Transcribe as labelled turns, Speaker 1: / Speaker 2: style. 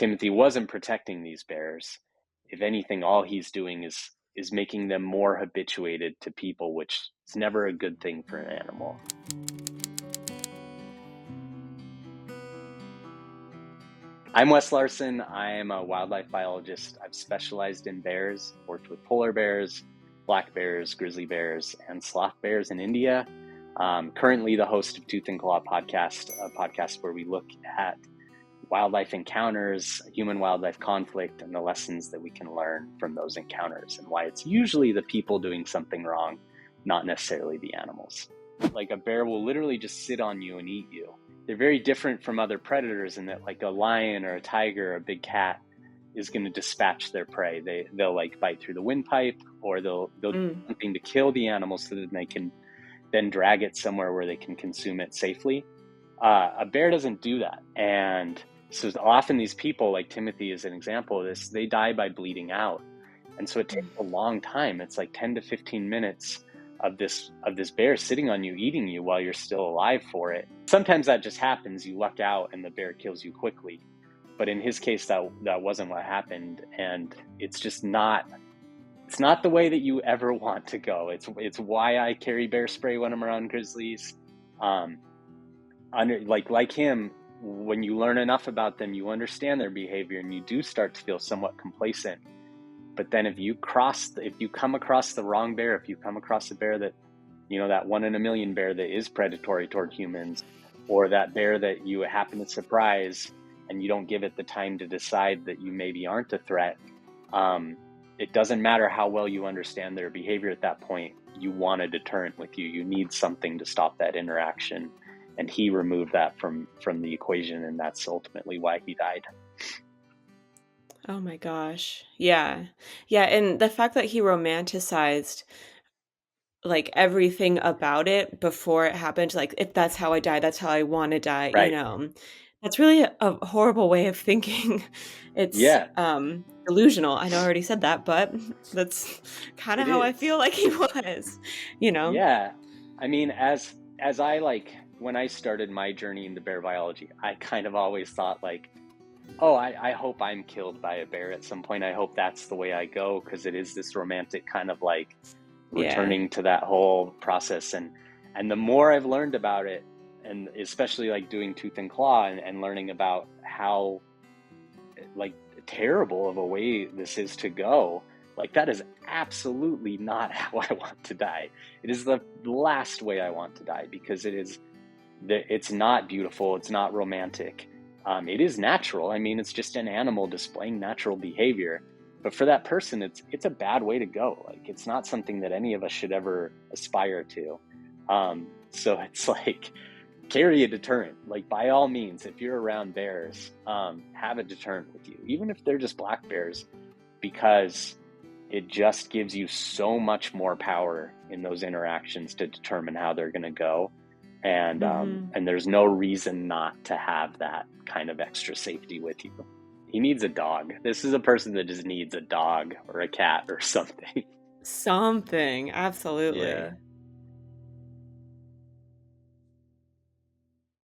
Speaker 1: Timothy wasn't protecting these bears. If anything, all he's doing is making them more habituated to people, which is never a good thing for an animal. I'm Wes Larson. I am a wildlife biologist. I've specialized in bears, worked with polar bears, black bears, grizzly bears, and sloth bears in India. Currently the host of Tooth and Claw podcast, a podcast where we look at wildlife encounters, human-wildlife conflict, and the lessons that we can learn from those encounters, and why it's usually the people doing something wrong, not necessarily the animals. Like a bear will literally just sit on you and eat you. They're very different from other predators in that, like a lion or a tiger or a big cat is going to dispatch their prey. They'll like bite through the windpipe, or they'll do something to kill the animal so that they can then drag it somewhere where they can consume it safely. A bear doesn't do that. And so often these people, like Timothy is an example of this, they die by bleeding out. And so it takes a long time. It's like 10 to 15 minutes of this bear sitting on you, eating you while you're still alive for it. Sometimes that just happens. You luck out and the bear kills you quickly. But in his case, that wasn't what happened. And it's just not, it's not the way that you ever want to go. It's why I carry bear spray when I'm around grizzlies. Like him, when you learn enough about them, you understand their behavior and you do start to feel somewhat complacent. But then if you come across the wrong bear, if you come across a bear that, that 1 in a million bear that is predatory toward humans, or that bear that you happen to surprise and you don't give it the time to decide that you maybe aren't a threat, it doesn't matter how well you understand their behavior at that point. You want a deterrent with you. You need something to stop that interaction. And he removed that from the equation, and that's ultimately why he died.
Speaker 2: Oh my gosh. Yeah. Yeah, and the fact that he romanticized like everything about it before it happened, like if that's how I die, that's how I want to die,
Speaker 1: Right.
Speaker 2: That's really a horrible way of thinking. It's
Speaker 1: Yeah,
Speaker 2: delusional. I know I already said that, but that's kind of
Speaker 1: it
Speaker 2: how I
Speaker 1: is.
Speaker 2: feel like he was.
Speaker 1: Yeah. I mean, as I when I started my journey into bear biology, I kind of always thought like, oh, I hope I'm killed by a bear at some point. I hope that's the way I go, because it is this romantic kind of like
Speaker 2: Yeah.
Speaker 1: returning to that whole process. And the more I've learned about it, and especially like doing Tooth and Claw and learning about how like terrible of a way this is to go, like that is absolutely not how I want to die. It is the last way I want to die, because it's not beautiful, it's not romantic. It is natural. I mean, it's just an animal displaying natural behavior. But for that person, it's a bad way to go. Like, it's not something that any of us should ever aspire to. So it's like, carry a deterrent. Like, by all means, if you're around bears, have a deterrent with you, even if they're just black bears, because it just gives you so much more power in those interactions to determine how they're going to go. And there's no reason not to have that kind of extra safety with you. He needs a dog. This is a person that just needs a dog or a cat or something.
Speaker 2: Something.
Speaker 1: Yeah.
Speaker 2: Absolutely.